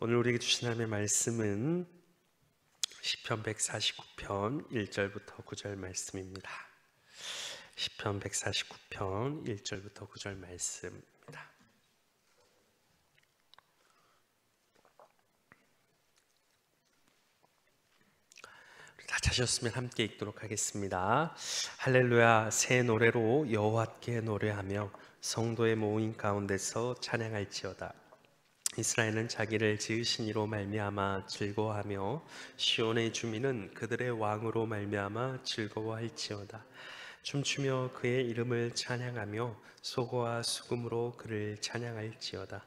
오늘 우리에게 주신 하나님의 말씀은 시편 149편 1절부터 9절 말씀입니다. 시편 149편 1절부터 9절 말씀입니다. 다 찾으셨으면 함께 읽도록 하겠습니다. 할렐루야. 새 노래로 여호와께 노래하며 성도의 모임 가운데서 찬양할지어다. 이스라엘은 자기를 지으신 이로 말미암아 즐거워하며 시온의 주민은 그들의 왕으로 말미암아 즐거워할지어다. 춤추며 그의 이름을 찬양하며 소고와 수금으로 그를 찬양할지어다.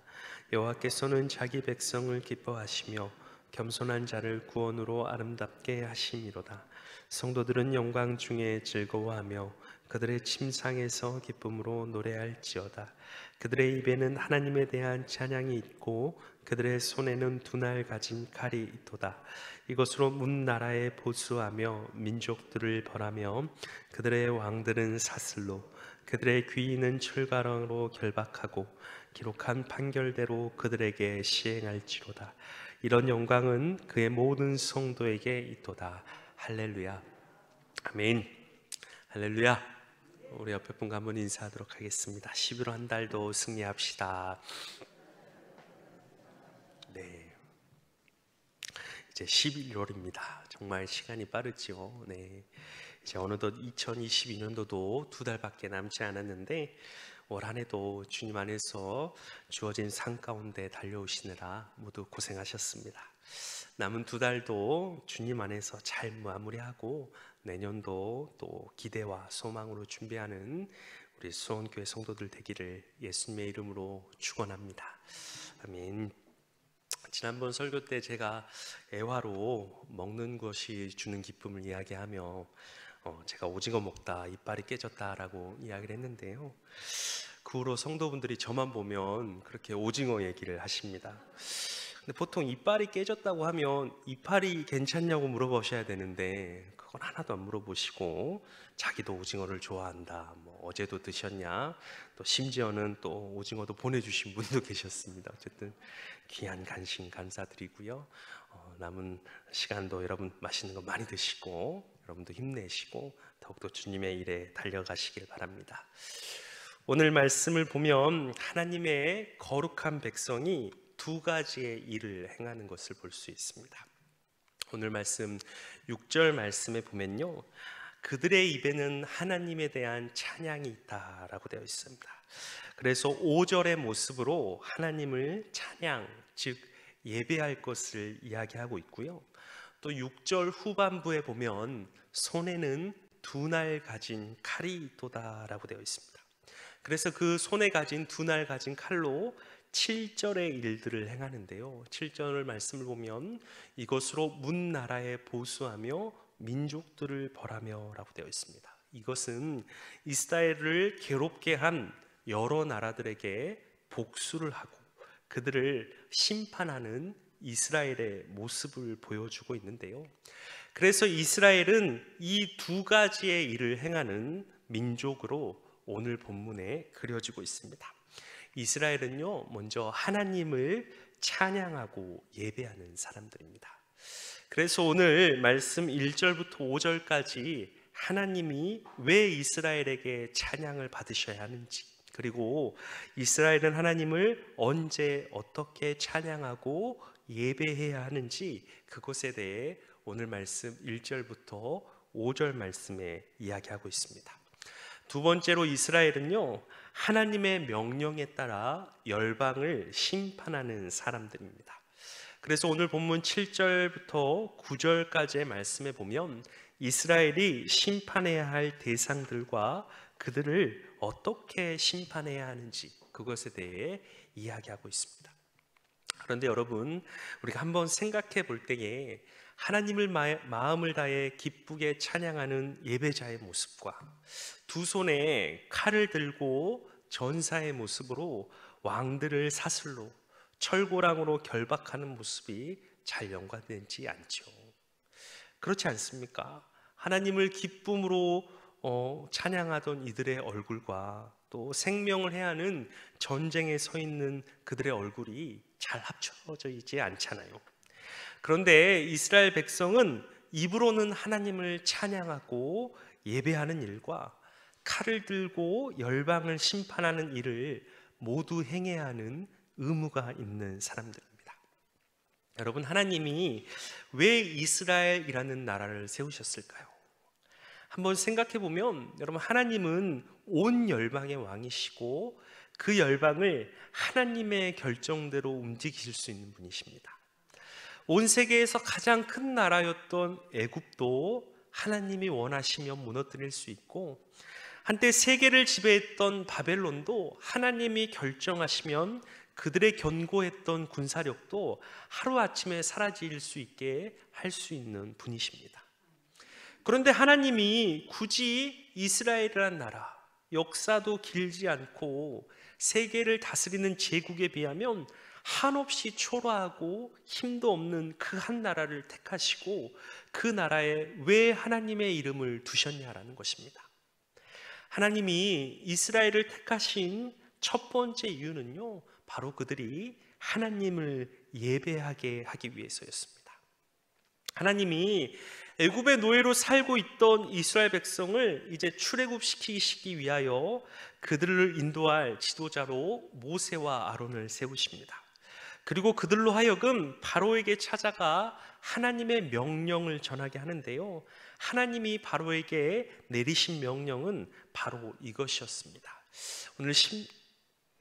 여호와께서는 자기 백성을 기뻐하시며 겸손한 자를 구원으로 아름답게 하심이로다. 성도들은 영광 중에 즐거워하며 그들의 침상에서 기쁨으로 노래할지어다. 그들의 입에는 하나님에 대한 찬양이 있고 그들의 손에는 두 날 가진 칼이 있도다. 이것으로 문 나라에 보수하며 민족들을 벌하며 그들의 왕들은 사슬로 그들의 귀인은 철가랑으로 결박하고 기록한 판결대로 그들에게 시행할지로다. 이런 영광은 그의 모든 성도에게 있도다. 할렐루야. 아멘. 할렐루야. 우리 옆에 분과 한번 인사하도록 하겠습니다. 11월 한 달도 승리합시다. 네, 이제 11월입니다. 정말 시간이 빠르죠. 네, 이제 어느덧 2022년도도 두 달밖에 남지 않았는데 올 한 해도 주님 안에서 주어진 상 가운데 달려오시느라 모두 고생하셨습니다. 남은 두 달도 주님 안에서 잘 마무리하고 내년도 또 기대와 소망으로 준비하는 우리 수원교회 성도들 되기를 예수님의 이름으로 축원합니다. 아멘. 지난번 설교 때 제가 애화로 먹는 것이 주는 기쁨을 이야기하며 제가 오징어 먹다 이빨이 깨졌다라고 이야기를 했는데요. 그 후로 성도분들이 저만 보면 그렇게 오징어 얘기를 하십니다. 근데 보통 이빨이 깨졌다고 하면 이빨이 괜찮냐고 물어보셔야 되는데 그건 하나도 안 물어보시고 자기도 오징어를 좋아한다, 뭐 어제도 드셨냐, 또 심지어는 또 오징어도 보내주신 분도 계셨습니다. 어쨌든 귀한 간식 감사드리고요. 남은 시간도 여러분 맛있는 거 많이 드시고 여러분도 힘내시고 더욱더 주님의 일에 달려가시길 바랍니다. 오늘 말씀을 보면 하나님의 거룩한 백성이 두 가지의 일을 행하는 것을 볼 수 있습니다. 오늘 말씀 6절 말씀에 보면요, 그들의 입에는 하나님에 대한 찬양이 있다라고 되어 있습니다. 그래서 5절의 모습으로 하나님을 찬양, 즉 예배할 것을 이야기하고 있고요. 또 6절 후반부에 보면 손에는 두 날 가진 칼이 있도다라고 되어 있습니다. 그래서 그 손에 가진 두 날 가진 칼로 7절의 일들을 행하는데요. 7절 말씀을 보면 이것으로 문 나라에 보수하며 민족들을 벌하며 라고 되어 있습니다. 이것은 이스라엘을 괴롭게 한 여러 나라들에게 복수를 하고 그들을 심판하는 이스라엘의 모습을 보여주고 있는데요. 그래서 이스라엘은 이 두 가지의 일을 행하는 민족으로 오늘 본문에 그려지고 있습니다. 이스라엘은요, 먼저 하나님을 찬양하고 예배하는 사람들입니다. 그래서 오늘 말씀 1절부터 5절까지 하나님이 왜 이스라엘에게 찬양을 받으셔야 하는지, 그리고 이스라엘은 하나님을 언제 어떻게 찬양하고 예배해야 하는지, 그것에 대해 오늘 말씀 1절부터 5절 말씀에 이야기하고 있습니다. 두 번째로 이스라엘은요, 하나님의 명령에 따라 열방을 심판하는 사람들입니다. 그래서 오늘 본문 7절부터 9절까지의 말씀에 보면 이스라엘이 심판해야 할 대상들과 그들을 어떻게 심판해야 하는지 그것에 대해 이야기하고 있습니다. 그런데 여러분, 우리가 한번 생각해 볼 때에 하나님을 마음을 다해 기쁘게 찬양하는 예배자의 모습과 두 손에 칼을 들고 전사의 모습으로 왕들을 사슬로 철고랑으로 결박하는 모습이 잘 연관되지 않죠. 그렇지 않습니까? 하나님을 기쁨으로 찬양하던 이들의 얼굴과 또 생명을 해하는 전쟁에 서 있는 그들의 얼굴이 잘 합쳐져 있지 않잖아요. 그런데 이스라엘 백성은 입으로는 하나님을 찬양하고 예배하는 일과 칼을 들고 열방을 심판하는 일을 모두 행해야 하는 의무가 있는 사람들입니다. 여러분, 하나님이 왜 이스라엘이라는 나라를 세우셨을까요? 한번 생각해 보면, 여러분, 하나님은 온 열방의 왕이시고 그 열방을 하나님의 결정대로 움직이실 수 있는 분이십니다. 온 세계에서 가장 큰 나라였던 애굽도 하나님이 원하시면 무너뜨릴 수 있고, 한때 세계를 지배했던 바벨론도 하나님이 결정하시면 그들의 견고했던 군사력도 하루아침에 사라질 수 있게 할 수 있는 분이십니다. 그런데 하나님이 굳이 이스라엘이라는 나라, 역사도 길지 않고 세계를 다스리는 제국에 비하면 한없이 초라하고 힘도 없는 그 한 나라를 택하시고 그 나라에 왜 하나님의 이름을 두셨냐라는 것입니다. 하나님이 이스라엘을 택하신 첫 번째 이유는요, 바로 그들이 하나님을 예배하게 하기 위해서였습니다. 하나님이 애굽의 노예로 살고 있던 이스라엘 백성을 이제 출애굽시키기 위하여 그들을 인도할 지도자로 모세와 아론을 세우십니다. 그리고 그들로 하여금 바로에게 찾아가 하나님의 명령을 전하게 하는데요, 하나님이 바로에게 내리신 명령은 바로 이것이었습니다. 오늘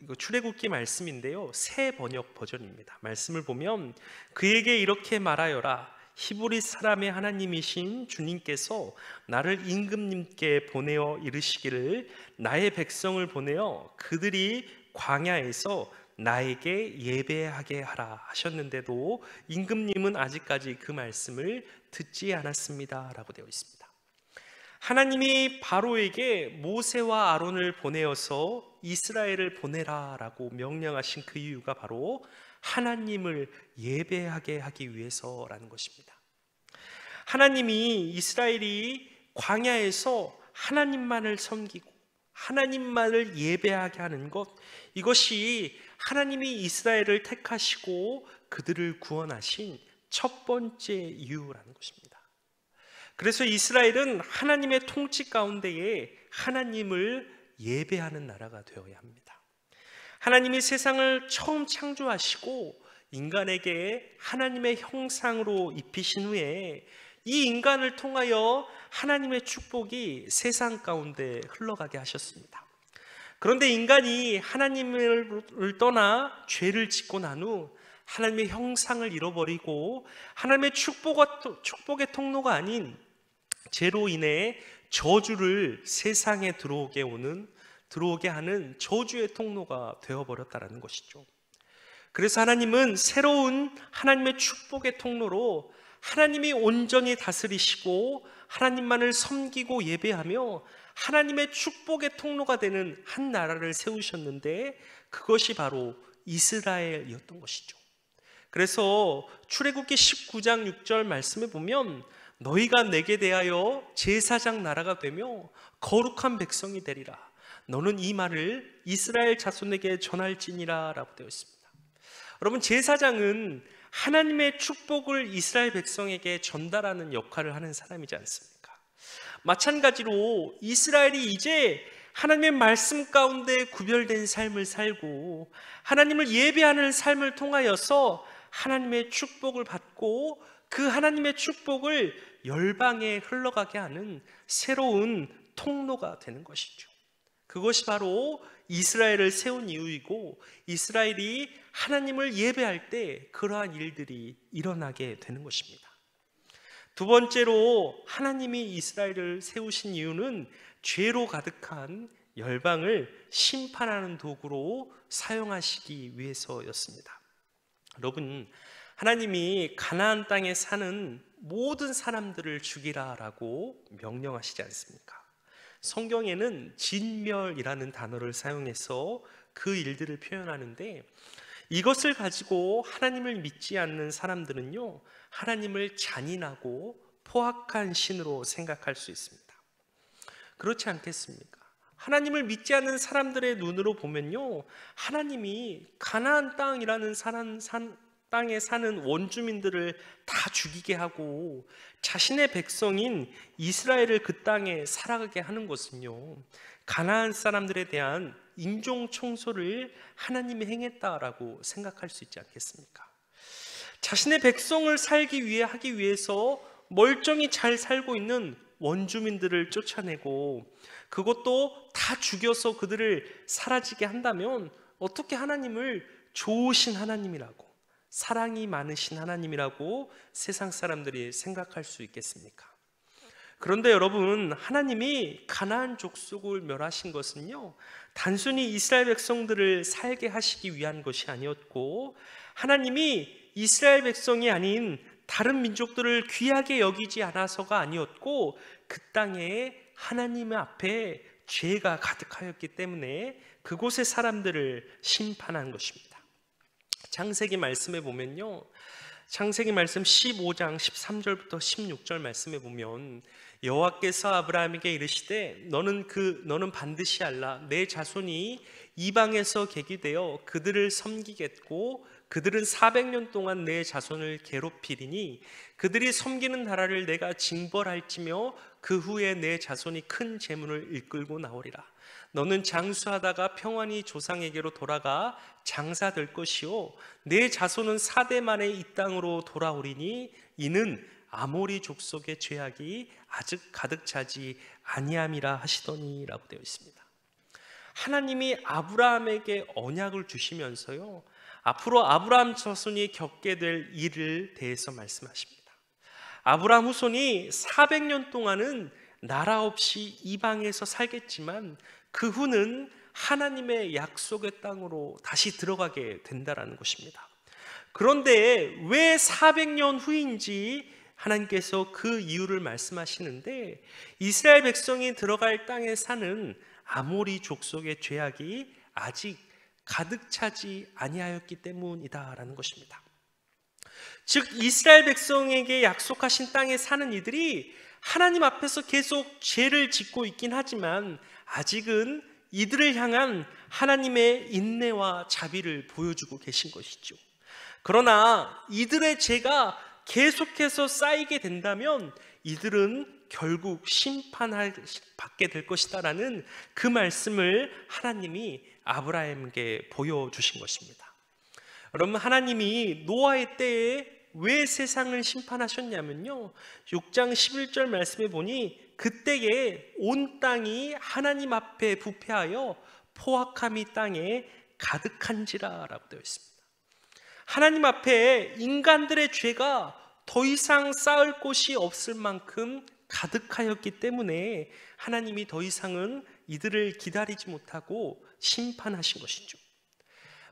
이거 출애굽기 말씀인데요, 새 번역 버전입니다. 말씀을 보면 그에게 이렇게 말하여라. 히브리 사람의 하나님이신 주님께서 나를 임금님께 보내어 이르시기를 나의 백성을 보내어 그들이 광야에서 나에게 예배하게 하라 하셨는데도 임금님은 아직까지 그 말씀을 듣지 않았습니다 라고 되어 있습니다. 하나님이 바로에게 모세와 아론을 보내어서 이스라엘을 보내라 라고 명령하신 그 이유가 바로 하나님을 예배하게 하기 위해서라는 것입니다. 하나님이 이스라엘이 광야에서 하나님만을 섬기고 하나님만을 예배하게 하는 것, 이것이 하나님이 이스라엘을 택하시고 그들을 구원하신 첫 번째 이유라는 것입니다. 그래서 이스라엘은 하나님의 통치 가운데에 하나님을 예배하는 나라가 되어야 합니다. 하나님이 세상을 처음 창조하시고 인간에게 하나님의 형상으로 입히신 후에 이 인간을 통하여 하나님의 축복이 세상 가운데 흘러가게 하셨습니다. 그런데 인간이 하나님을 떠나 죄를 짓고 난 후 하나님의 형상을 잃어버리고 하나님의 축복의 통로가 아닌 죄로 인해 저주를 세상에 들어오게 하는 저주의 통로가 되어버렸다는 것이죠. 그래서 하나님은 새로운 하나님의 축복의 통로로 하나님이 온전히 다스리시고 하나님만을 섬기고 예배하며 하나님의 축복의 통로가 되는 한 나라를 세우셨는데 그것이 바로 이스라엘이었던 것이죠. 그래서 출애굽기 19장 6절 말씀에 보면 너희가 내게 대하여 제사장 나라가 되며 거룩한 백성이 되리라. 너는 이 말을 이스라엘 자손에게 전할지니라 라고 되어 있습니다. 여러분, 제사장은 하나님의 축복을 이스라엘 백성에게 전달하는 역할을 하는 사람이지 않습니까? 마찬가지로 이스라엘이 이제 하나님의 말씀 가운데 구별된 삶을 살고 하나님을 예배하는 삶을 통하여서 하나님의 축복을 받고 그 하나님의 축복을 열방에 흘러가게 하는 새로운 통로가 되는 것이죠. 그것이 바로 이스라엘을 세운 이유이고 이스라엘이 하나님을 예배할 때 그러한 일들이 일어나게 되는 것입니다. 두 번째로 하나님이 이스라엘을 세우신 이유는 죄로 가득한 열방을 심판하는 도구로 사용하시기 위해서였습니다. 여러분, 하나님이 가나안 땅에 사는 모든 사람들을 죽이라라고 명령하시지 않습니까? 성경에는 진멸이라는 단어를 사용해서 그 일들을 표현하는데 이것을 가지고 하나님을 믿지 않는 사람들은요, 하나님을 잔인하고 포악한 신으로 생각할 수 있습니다. 그렇지 않겠습니까? 하나님을 믿지 않는 사람들의 눈으로 보면요, 하나님이 가나안 땅이라는 땅에 사는 원주민들을 다 죽이게 하고 자신의 백성인 이스라엘을 그 땅에 살아가게 하는 것은요, 가나안 사람들에 대한 인종 청소를 하나님이 행했다라고 생각할 수 있지 않겠습니까? 자신의 백성을 하기 위해서 멀쩡히 잘 살고 있는 원주민들을 쫓아내고 그것도 다 죽여서 그들을 사라지게 한다면 어떻게 하나님을 좋으신 하나님이라고, 사랑이 많으신 하나님이라고 세상 사람들이 생각할 수 있겠습니까? 그런데 여러분, 하나님이 가나안 족속을 멸하신 것은요, 단순히 이스라엘 백성들을 살게 하시기 위한 것이 아니었고, 하나님이 이스라엘 백성이 아닌 다른 민족들을 귀하게 여기지 않아서가 아니었고, 그 땅에 하나님 앞에 죄가 가득하였기 때문에 그곳의 사람들을 심판한 것입니다. 창세기 말씀에 보면요, 창세기 말씀 15장 13절부터 16절 말씀에 보면 여호와께서 아브라함에게 이르시되 너는 반드시 알라. 내 자손이 이방에서 계기되어 그들을 섬기겠고 그들은 400년 동안 내 자손을 괴롭히리니 그들이 섬기는 나라를 내가 징벌할지며 그 후에 내 자손이 큰 재물을 이끌고 나오리라. 너는 장수하다가 평안히 조상에게로 돌아가 장사될 것이요 내 자손은 4대 만에 이 땅으로 돌아오리니 이는 아모리 족속의 죄악이 아직 가득 차지 아니함이라 하시더니 라고 되어 있습니다. 하나님이 아브라함에게 언약을 주시면서요, 앞으로 아브라함 자손이 겪게 될 일을 대해서 말씀하십니다. 아브라함 후손이 400년 동안은 나라 없이 이방에서 살겠지만 그 후는 하나님의 약속의 땅으로 다시 들어가게 된다라는 것입니다. 그런데 왜 400년 후인지 하나님께서 그 이유를 말씀하시는데, 이스라엘 백성이 들어갈 땅에 사는 아모리 족속의 죄악이 아직 가득 차지 아니하였기 때문이다라는 것입니다. 즉 이스라엘 백성에게 약속하신 땅에 사는 이들이 하나님 앞에서 계속 죄를 짓고 있긴 하지만 아직은 이들을 향한 하나님의 인내와 자비를 보여주고 계신 것이죠. 그러나 이들의 죄가 계속해서 쌓이게 된다면 이들은 결국 심판받게 될 것이다라는 그 말씀을 하나님이 아브라함에게 보여주신 것입니다. 여러분, 하나님이 노아의 때에 왜 세상을 심판하셨냐면요, 6장 11절 말씀에 보니 그때에 온 땅이 하나님 앞에 부패하여 포악함이 땅에 가득한지라 라고 되어 있습니다. 하나님 앞에 인간들의 죄가 더 이상 쌓을 곳이 없을 만큼 가득하였기 때문에 하나님이 더 이상은 이들을 기다리지 못하고 심판하신 것이죠.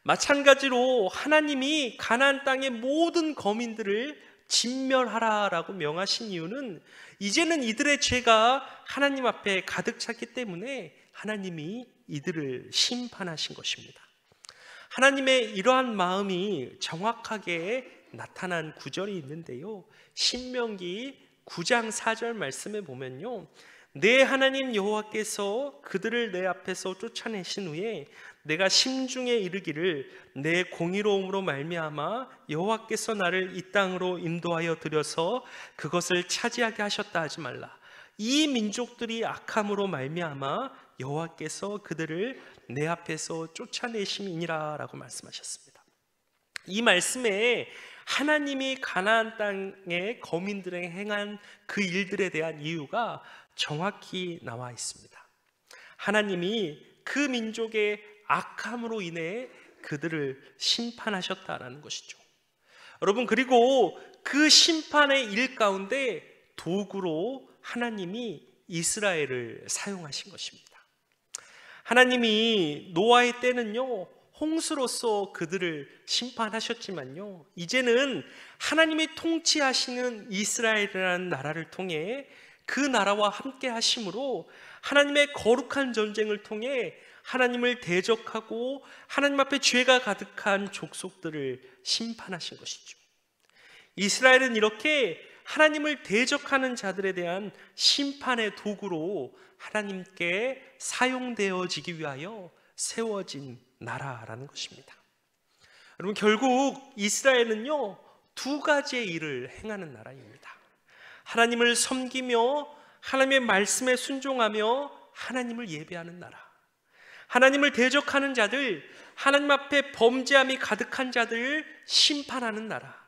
마찬가지로 하나님이 가나안 땅의 모든 거민들을 진멸하라라고 명하신 이유는 이제는 이들의 죄가 하나님 앞에 가득 찼기 때문에 하나님이 이들을 심판하신 것입니다. 하나님의 이러한 마음이 정확하게 나타난 구절이 있는데요, 신명기 9장 4절 말씀에 보면요, 내 하나님 여호와께서 그들을 내 앞에서 쫓아내신 후에 내가 심중에 이르기를 내 공의로움으로 말미암아 여호와께서 나를 이 땅으로 인도하여 들여서 그것을 차지하게 하셨다 하지 말라. 이 민족들이 악함으로 말미암아 여호와께서 그들을 내 앞에서 쫓아내심이니라 라고 말씀하셨습니다. 이 말씀에 하나님이 가나안 땅의 거민들에게 행한 그 일들에 대한 이유가 정확히 나와 있습니다. 하나님이 그 민족의 악함으로 인해 그들을 심판하셨다라는 것이죠. 여러분, 그리고 그 심판의 일 가운데 도구로 하나님이 이스라엘을 사용하신 것입니다. 하나님이 노아의 때는요, 홍수로서 그들을 심판하셨지만요, 이제는 하나님이 통치하시는 이스라엘이라는 나라를 통해 그 나라와 함께 하심으로 하나님의 거룩한 전쟁을 통해 하나님을 대적하고 하나님 앞에 죄가 가득한 족속들을 심판하신 것이죠. 이스라엘은 이렇게 하나님을 대적하는 자들에 대한 심판의 도구로 하나님께 사용되어지기 위하여 세워진 나라라는 것입니다. 여러분, 결국 이스라엘은요, 두 가지의 일을 행하는 나라입니다. 하나님을 섬기며 하나님의 말씀에 순종하며 하나님을 예배하는 나라, 하나님을 대적하는 자들, 하나님 앞에 범죄함이 가득한 자들을 심판하는 나라,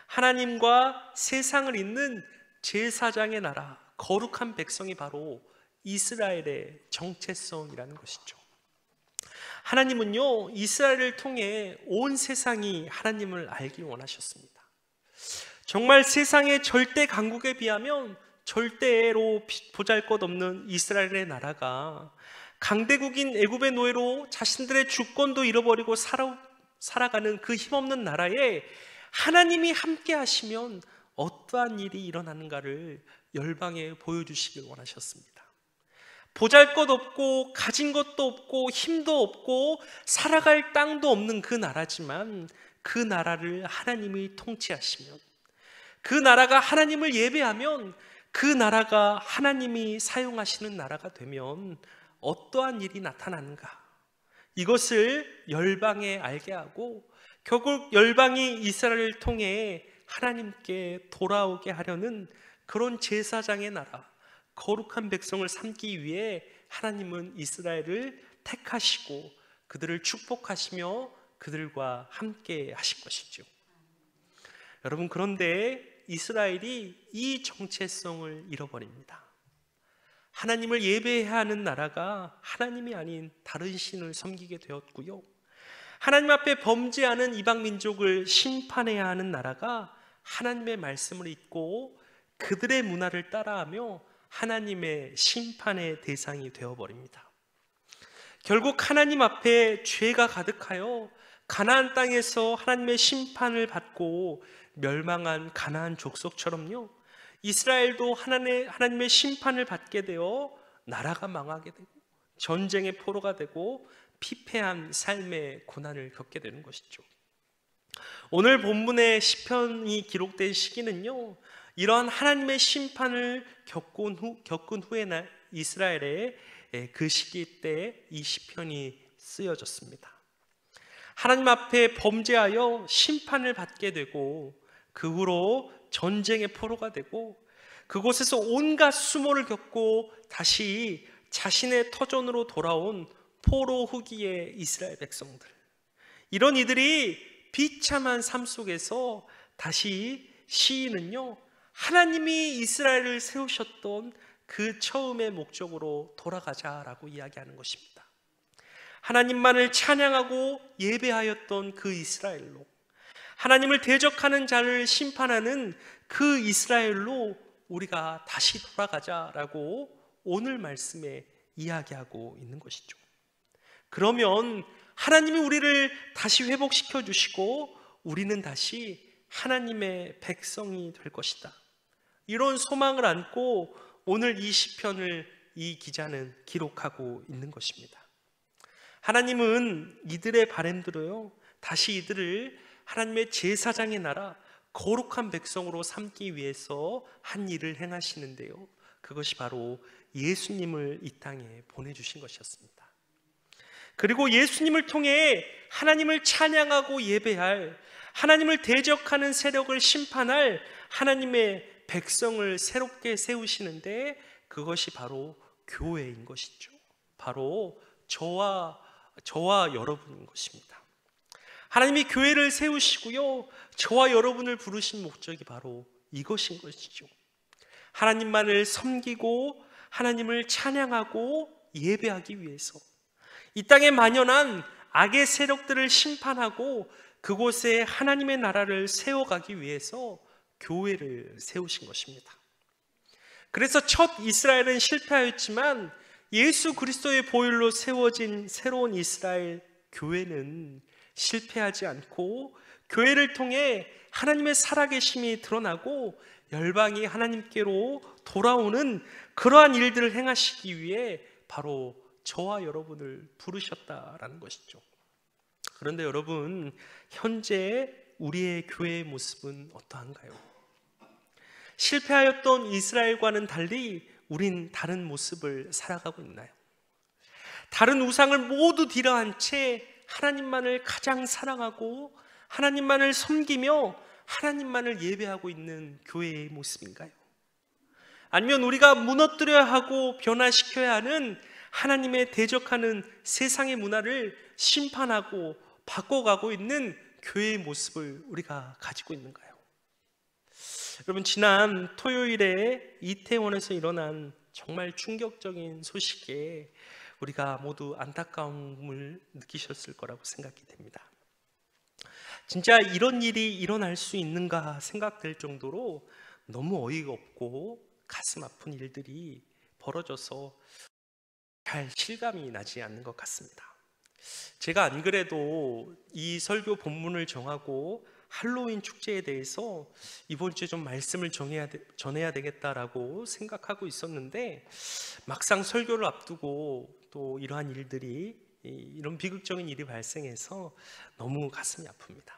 하나님과 세상을 잇는 제사장의 나라, 거룩한 백성이 바로 이스라엘의 정체성이라는 것이죠. 하나님은요, 이스라엘을 통해 온 세상이 하나님을 알기 원하셨습니다. 정말 세상의 절대 강국에 비하면 절대로 보잘것없는 이스라엘의 나라가 강대국인 애굽의 노예로 자신들의 주권도 잃어버리고 살아가는 그 힘없는 나라에 하나님이 함께 하시면 어떠한 일이 일어나는가를 열방에 보여주시길 원하셨습니다. 보잘것없고 가진 것도 없고 힘도 없고 살아갈 땅도 없는 그 나라지만, 그 나라를 하나님이 통치하시면, 그 나라가 하나님을 예배하면, 그 나라가 하나님이 사용하시는 나라가 되면 어떠한 일이 나타나는가, 이것을 열방에 알게 하고 결국 열방이 이스라엘을 통해 하나님께 돌아오게 하려는 그런 제사장의 나라, 거룩한 백성을 삼기 위해 하나님은 이스라엘을 택하시고 그들을 축복하시며 그들과 함께 하실 것이죠. 여러분, 그런데 이스라엘이 이 정체성을 잃어버립니다. 하나님을 예배해야 하는 나라가 하나님이 아닌 다른 신을 섬기게 되었고요, 하나님 앞에 범죄하는 이방 민족을 심판해야 하는 나라가 하나님의 말씀을 잊고 그들의 문화를 따라하며 하나님의 심판의 대상이 되어버립니다. 결국 하나님 앞에 죄가 가득하여 가나안 땅에서 하나님의 심판을 받고 멸망한 가나안 족속처럼요, 이스라엘도 하나님의 심판을 받게 되어 나라가 망하게 되고 전쟁의 포로가 되고 피폐한 삶의 고난을 겪게 되는 것이죠. 오늘 본문의 시편이 기록된 시기는요, 이러한 하나님의 심판을 겪은 후에 이스라엘의 그 시기 때 이 시편이 쓰여졌습니다. 하나님 앞에 범죄하여 심판을 받게 되고 그 후로 전쟁의 포로가 되고 그곳에서 온갖 수모를 겪고 다시 자신의 터전으로 돌아온 포로 후기의 이스라엘 백성들, 이런 이들이 비참한 삶 속에서 다시 시인은요, 하나님이 이스라엘을 세우셨던 그 처음의 목적으로 돌아가자라고 이야기하는 것입니다. 하나님만을 찬양하고 예배하였던 그 이스라엘로, 하나님을 대적하는 자를 심판하는 그 이스라엘로 우리가 다시 돌아가자라고 오늘 말씀에 이야기하고 있는 것이죠. 그러면 하나님이 우리를 다시 회복시켜 주시고 우리는 다시 하나님의 백성이 될 것이다, 이런 소망을 안고 오늘 이 시편을 이 기자는 기록하고 있는 것입니다. 하나님은 이들의 바램대로요, 다시 이들을 하나님의 제사장의 나라, 거룩한 백성으로 삼기 위해서 한 일을 행하시는데요, 그것이 바로 예수님을 이 땅에 보내주신 것이었습니다. 그리고 예수님을 통해 하나님을 찬양하고 예배할, 하나님을 대적하는 세력을 심판할 하나님의 백성을 새롭게 세우시는데, 그것이 바로 교회인 것이죠. 바로 저와 여러분인 것입니다. 하나님이 교회를 세우시고요, 저와 여러분을 부르신 목적이 바로 이것인 것이죠. 하나님만을 섬기고 하나님을 찬양하고 예배하기 위해서 이 땅에 만연한 악의 세력들을 심판하고 그곳에 하나님의 나라를 세워가기 위해서 교회를 세우신 것입니다. 그래서 첫 이스라엘은 실패하였지만 예수 그리스도의 보혈로 세워진 새로운 이스라엘 교회는 실패하지 않고 교회를 통해 하나님의 살아계심이 드러나고 열방이 하나님께로 돌아오는 그러한 일들을 행하시기 위해 바로 저와 여러분을 부르셨다라는 것이죠. 그런데 여러분, 현재 우리의 교회의 모습은 어떠한가요? 실패하였던 이스라엘과는 달리 우린 다른 모습을 살아가고 있나요? 다른 우상을 모두 딜러한 채 하나님만을 가장 사랑하고 하나님만을 섬기며 하나님만을 예배하고 있는 교회의 모습인가요? 아니면 우리가 무너뜨려야 하고 변화시켜야 하는 하나님의 대적하는 세상의 문화를 심판하고 바꿔가고 있는 교회의 모습을 우리가 가지고 있는가요? 여러분, 지난 토요일에 이태원에서 일어난 정말 충격적인 소식에 우리가 모두 안타까움을 느끼셨을 거라고 생각이 됩니다. 진짜 이런 일이 일어날 수 있는가 생각될 정도로 너무 어이가 없고 가슴 아픈 일들이 벌어져서 잘 실감이 나지 않는 것 같습니다. 제가 안 그래도 이 설교 본문을 정하고 할로윈 축제에 대해서 이번 주에 좀 말씀을 전해야 되겠다라고 생각하고 있었는데, 막상 설교를 앞두고 또 이러한 일들이, 이런 비극적인 일이 발생해서 너무 가슴이 아픕니다.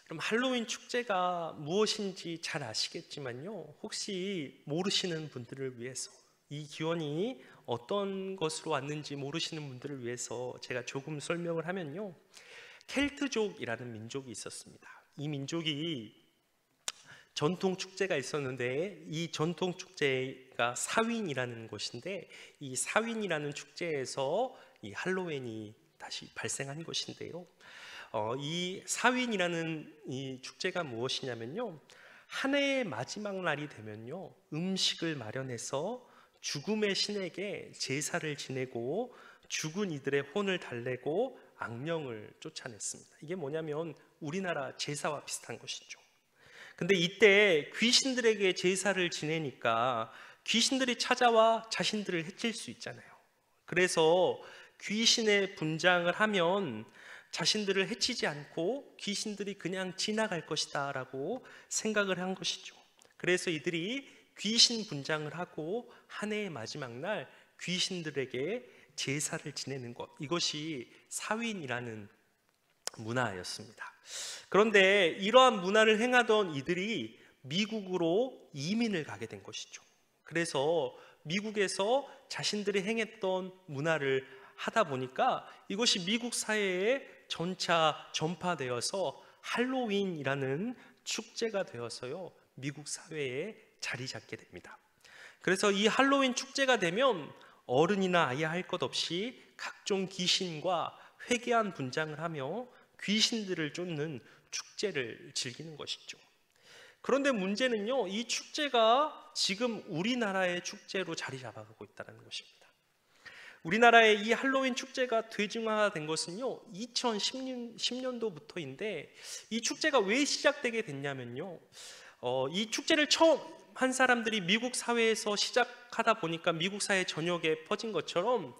그럼 할로윈 축제가 무엇인지 잘 아시겠지만요, 혹시 모르시는 분들을 위해서, 이 기원이 어떤 것으로 왔는지 모르시는 분들을 위해서 제가 조금 설명을 하면요, 켈트족이라는 민족이 있었습니다. 이 민족이 전통 축제가 있었는데, 이 전통 축제가 사윈이라는 곳인데, 이 사윈이라는 축제에서 이 할로윈이 다시 발생한 것인데요, 이 사윈이라는 이 축제가 무엇이냐면요, 한 해의 마지막 날이 되면요, 음식을 마련해서 죽음의 신에게 제사를 지내고 죽은 이들의 혼을 달래고 악령을 쫓아냈습니다. 이게 뭐냐면 우리나라 제사와 비슷한 것이죠. 근데 이때 귀신들에게 제사를 지내니까 귀신들이 찾아와 자신들을 해칠 수 있잖아요. 그래서 귀신의 분장을 하면 자신들을 해치지 않고 귀신들이 그냥 지나갈 것이다 라고 생각을 한 것이죠. 그래서 이들이 귀신 분장을 하고 한 해의 마지막 날 귀신들에게 제사를 지내는 것, 이것이 사윈이라는 문화였습니다. 그런데 이러한 문화를 행하던 이들이 미국으로 이민을 가게 된 것이죠. 그래서 미국에서 자신들이 행했던 문화를 하다 보니까 이것이 미국 사회에 전차 전파되어서 할로윈이라는 축제가 되어서요, 미국 사회에 자리 잡게 됩니다. 그래서 이 할로윈 축제가 되면 어른이나 아이 할 것 없이 각종 귀신과 회개한 분장을 하며 귀신들을 쫓는 축제를 즐기는 것이죠. 그런데 문제는요, 이 축제가 지금 우리나라의 축제로 자리 잡아가고 있다는 것입니다. 우리나라의 이 할로윈 축제가 대중화된 것은요, 2010년도부터인데, 이 축제가 왜 시작되게 됐냐면요, 이 축제를 처음 한 사람들이 미국 사회에서 시작하다 보니까 미국 사회 전역에 퍼진 것처럼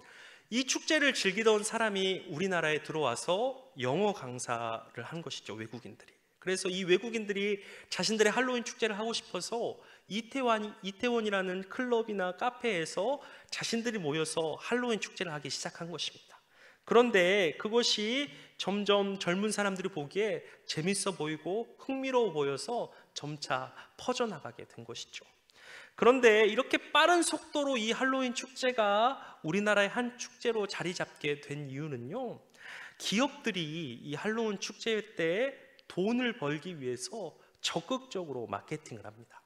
이 축제를 즐기던 사람이 우리나라에 들어와서 영어 강사를 한 것이죠, 외국인들이. 그래서 이 외국인들이 자신들의 할로윈 축제를 하고 싶어서 이태원이라는 클럽이나 카페에서 자신들이 모여서 할로윈 축제를 하기 시작한 것입니다. 그런데 그것이 점점 젊은 사람들이 보기에 재밌어 보이고 흥미로워 보여서 점차 퍼져나가게 된 것이죠. 그런데 이렇게 빠른 속도로 이 할로윈 축제가 우리나라의 한 축제로 자리 잡게 된 이유는요, 기업들이 이 할로윈 축제 때 돈을 벌기 위해서 적극적으로 마케팅을 합니다.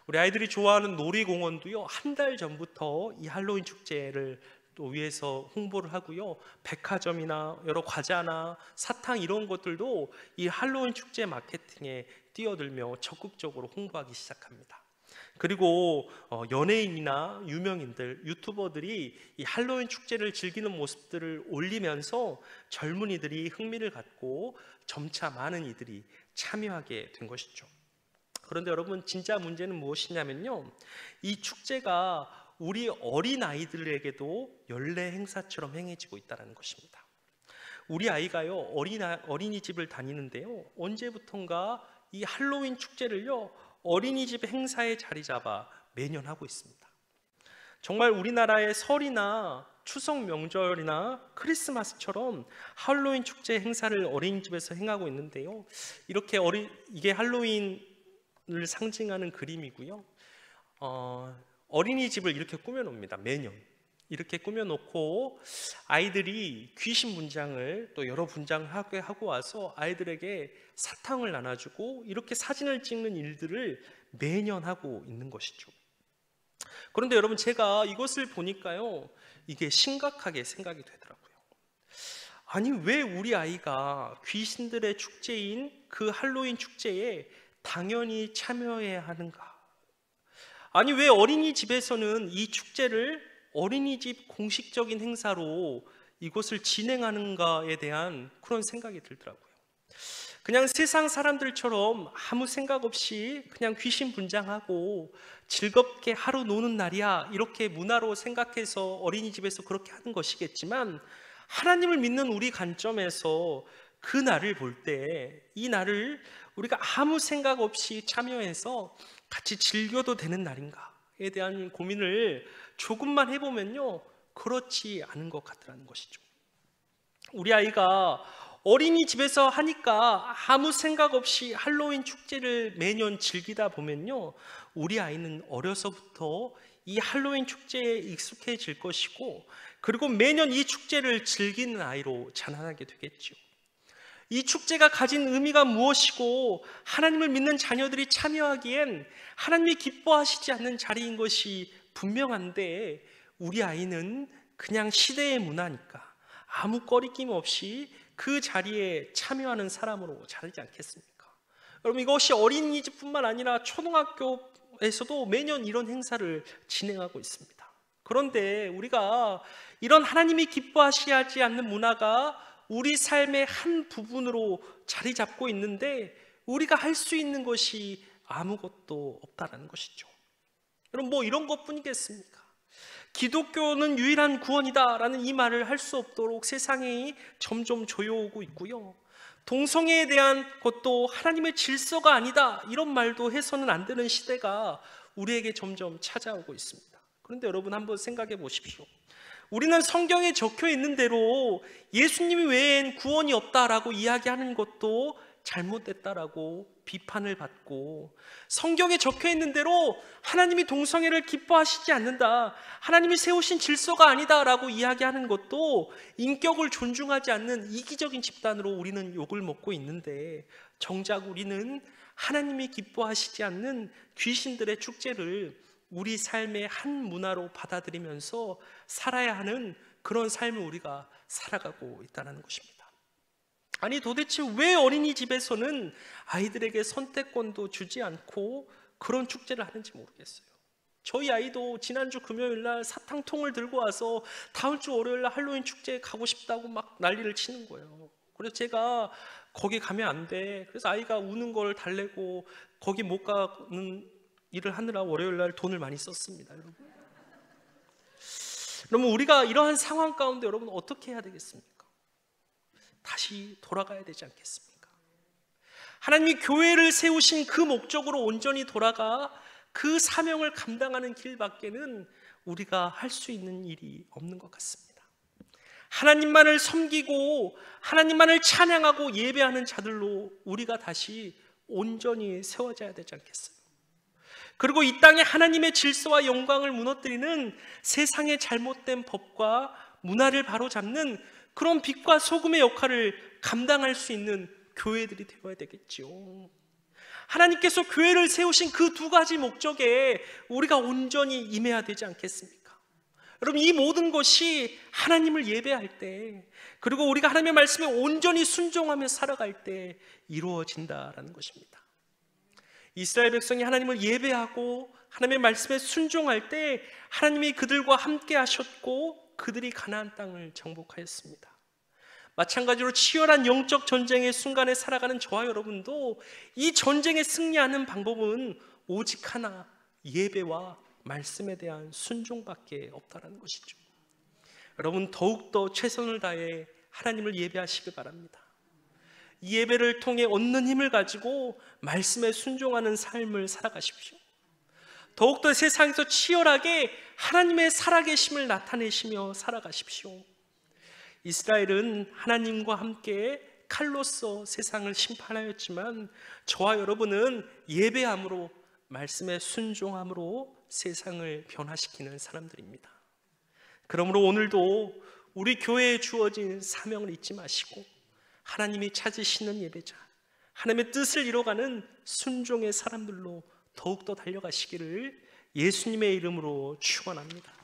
우리 아이들이 좋아하는 놀이공원도요, 한 달 전부터 이 할로윈 축제를 또 위해서 홍보를 하고요, 백화점이나 여러 과자나 사탕 이런 것들도 이 할로윈 축제 마케팅에 뛰어들며 적극적으로 홍보하기 시작합니다. 그리고 연예인이나 유명인들, 유튜버들이 이 할로윈 축제를 즐기는 모습들을 올리면서 젊은이들이 흥미를 갖고 점차 많은 이들이 참여하게 된 것이죠. 그런데 여러분, 진짜 문제는 무엇이냐면요, 이 축제가 우리 어린아이들에게도 연례 행사처럼 행해지고 있다는 것입니다. 우리 아이가요, 어린이집을 다니는데요, 언제부턴가 이 할로윈 축제를요, 어린이집 행사에 자리 잡아 매년 하고 있습니다. 정말 우리나라의 설이나 추석 명절이나 크리스마스처럼 할로윈 축제 행사를 어린이집에서 행하고 있는데요, 이게 할로윈 상징하는 그림이고요. 어린이집을 이렇게 꾸며놓습니다. 매년 이렇게 꾸며놓고 아이들이 귀신 분장을 또 여러 분장을 하고 와서 아이들에게 사탕을 나눠주고 이렇게 사진을 찍는 일들을 매년 하고 있는 것이죠. 그런데 여러분, 제가 이것을 보니까요, 이게 심각하게 생각이 되더라고요. 아니, 왜 우리 아이가 귀신들의 축제인 그 할로윈 축제에 당연히 참여해야 하는가? 아니, 왜 어린이집에서는 이 축제를 어린이집 공식적인 행사로 이것을 진행하는가에 대한 그런 생각이 들더라고요. 그냥 세상 사람들처럼 아무 생각 없이 그냥 귀신 분장하고 즐겁게 하루 노는 날이야, 이렇게 문화로 생각해서 어린이집에서 그렇게 하는 것이겠지만, 하나님을 믿는 우리 관점에서 그 날을 볼 때 이 날을 우리가 아무 생각 없이 참여해서 같이 즐겨도 되는 날인가에 대한 고민을 조금만 해보면요, 그렇지 않은 것 같다는 것이죠. 우리 아이가 어린이집에서 하니까 아무 생각 없이 할로윈 축제를 매년 즐기다 보면요, 우리 아이는 어려서부터 이 할로윈 축제에 익숙해질 것이고, 그리고 매년 이 축제를 즐기는 아이로 자라나게 되겠죠. 이 축제가 가진 의미가 무엇이고 하나님을 믿는 자녀들이 참여하기엔 하나님이 기뻐하시지 않는 자리인 것이 분명한데, 우리 아이는 그냥 시대의 문화니까 아무 꺼리낌 없이 그 자리에 참여하는 사람으로 자라지 않겠습니까? 여러분, 이것이 어린이집뿐만 아니라 초등학교에서도 매년 이런 행사를 진행하고 있습니다. 그런데 우리가 이런 하나님이 기뻐하시지 않는 문화가 우리 삶의 한 부분으로 자리 잡고 있는데 우리가 할 수 있는 것이 아무것도 없다는 것이죠. 여러분, 뭐 이런 것뿐이겠습니까? 기독교는 유일한 구원이다라는 이 말을 할 수 없도록 세상이 점점 조여오고 있고요, 동성애에 대한 것도 하나님의 질서가 아니다, 이런 말도 해서는 안 되는 시대가 우리에게 점점 찾아오고 있습니다. 그런데 여러분, 한번 생각해 보십시오. 우리는 성경에 적혀 있는 대로 예수님이 외엔 구원이 없다라고 이야기하는 것도 잘못됐다라고 비판을 받고, 성경에 적혀 있는 대로 하나님이 동성애를 기뻐하시지 않는다, 하나님이 세우신 질서가 아니다라고 이야기하는 것도 인격을 존중하지 않는 이기적인 집단으로 우리는 욕을 먹고 있는데, 정작 우리는 하나님이 기뻐하시지 않는 귀신들의 축제를 우리 삶의 한 문화로 받아들이면서 살아야 하는 그런 삶을 우리가 살아가고 있다는 것입니다. 아니, 도대체 왜 어린이집에서는 아이들에게 선택권도 주지 않고 그런 축제를 하는지 모르겠어요. 저희 아이도 지난주 금요일날 사탕통을 들고 와서 다음 주 월요일날 할로윈 축제에 가고 싶다고 막 난리를 치는 거예요. 그래서 제가 거기 가면 안 돼, 그래서 아이가 우는 걸 달래고 거기 못 가는 일을 하느라 월요일날 돈을 많이 썼습니다. 여러분, 우리가 이러한 상황 가운데 여러분 어떻게 해야 되겠습니까? 다시 돌아가야 되지 않겠습니까? 하나님이 교회를 세우신 그 목적으로 온전히 돌아가 그 사명을 감당하는 길밖에는 우리가 할 수 있는 일이 없는 것 같습니다. 하나님만을 섬기고 하나님만을 찬양하고 예배하는 자들로 우리가 다시 온전히 세워져야 되지 않겠어요? 그리고 이 땅에 하나님의 질서와 영광을 무너뜨리는 세상의 잘못된 법과 문화를 바로잡는 그런 빛과 소금의 역할을 감당할 수 있는 교회들이 되어야 되겠죠. 하나님께서 교회를 세우신 그 두 가지 목적에 우리가 온전히 임해야 되지 않겠습니까? 여러분, 이 모든 것이 하나님을 예배할 때, 그리고 우리가 하나님의 말씀에 온전히 순종하며 살아갈 때 이루어진다라는 것입니다. 이스라엘 백성이 하나님을 예배하고 하나님의 말씀에 순종할 때 하나님이 그들과 함께 하셨고 그들이 가나안 땅을 정복하였습니다. 마찬가지로 치열한 영적 전쟁의 순간에 살아가는 저와 여러분도 이 전쟁에 승리하는 방법은 오직 하나, 예배와 말씀에 대한 순종밖에 없다는 것이죠. 여러분, 더욱더 최선을 다해 하나님을 예배하시기 바랍니다. 이 예배를 통해 얻는 힘을 가지고 말씀에 순종하는 삶을 살아가십시오. 더욱더 세상에서 치열하게 하나님의 살아계심을 나타내시며 살아가십시오. 이스라엘은 하나님과 함께 칼로서 세상을 심판하였지만 저와 여러분은 예배함으로, 말씀에 순종함으로 세상을 변화시키는 사람들입니다. 그러므로 오늘도 우리 교회에 주어진 사명을 잊지 마시고 하나님이 찾으시는 예배자, 하나님의 뜻을 이뤄가는 순종의 사람들로 더욱더 달려가시기를 예수님의 이름으로 축원합니다.